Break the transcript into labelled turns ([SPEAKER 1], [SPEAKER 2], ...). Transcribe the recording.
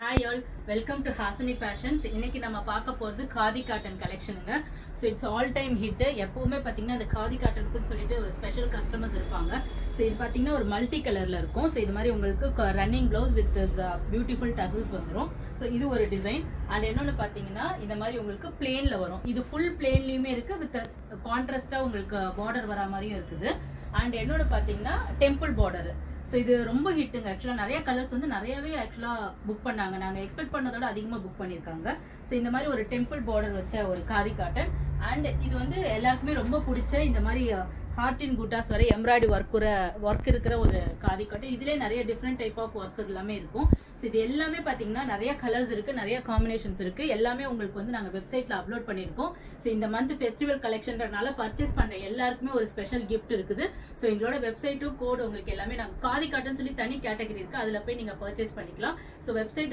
[SPEAKER 1] Hi all, welcome to Hasini fashions. இன்னைக்கு நம்ம பார்க்க போகிறது காதி காட்டன் கலெக்ஷனுங்க. So it's all time hit. எப்போவுமே பார்த்தீங்கன்னா அந்த காதி காட்டனுக்குன்னு சொல்லிட்டு ஒரு ஸ்பெஷல் கஸ்டமர்ஸ் இருப்பாங்க. ஸோ இது பார்த்தீங்கன்னா ஒரு மல்டி கலரில் இருக்கும். ஸோ இது மாதிரி உங்களுக்கு running blouse with beautiful tassels வந்துடும். ஸோ இது ஒரு டிசைன். அண்ட் இன்னொன்று பார்த்தீங்கன்னா இந்த மாதிரி உங்களுக்கு பிளேனில் வரும். இது ஃபுல் பிளேன்லேயுமே இருக்குது, வித் கான்ட்ராஸ்டாக உங்களுக்கு பார்டர் வரா மாதிரியும் இருக்குது. அண்ட் என்னோட பார்த்தீங்கன்னா டெம்பிள் பார்டர். ஸோ இது ரொம்ப ஹிட்டுங்க. ஆக்சுவலாக நிறைய கலர்ஸ் வந்து நிறையவே ஆக்சுவலாக புக் பண்ணாங்க. நாங்கள் எக்ஸ்பெக்ட் பண்ணதோட அதிகமாக புக் பண்ணியிருக்காங்க. ஸோ இந்த மாதிரி ஒரு டெம்பிள் பார்டர் வச்ச ஒரு காதி காட்டன். அண்ட் இது வந்து எல்லாருக்குமே ரொம்ப பிடிச்ச இந்த மாதிரி ஹார்ட் இன் குட்டாஸ் வரை எம்ப்ராய்டரி ஒர்க் இருக்கிற ஒரு காதி காட்டன். இதுலேயே நிறைய டிஃப்ரெண்ட் டைப் ஆஃப் ஒர்க் எல்லாமே இருக்கும். ஸோ இது எல்லாமே பார்த்தீங்கன்னா நிறைய கலர்ஸ் இருக்குது, நிறைய காம்பினேஷன்ஸ் இருக்குது. எல்லாமே உங்களுக்கு வந்து நாங்கள் வெப்சைட்டில் அப்லோட் பண்ணியிருக்கோம். ஸோ இந்த மந்த் ஃபெஸ்டிவல் கலெக்ஷன்றனால பர்ச்சேஸ் பண்ணுற எல்லாருக்குமே ஒரு ஸ்பெஷல் கிஃப்ட் இருக்குது. ஸோ எங்களோட வெப்சைட்டும் கோடு உங்களுக்கு எல்லாமே நாங்கள் காதி காட்டன் சொல்லி தனி கேட்டகரி இருக்குது, அதில் போய் நீங்கள் பர்ச்சேஸ் பண்ணிக்கலாம். So website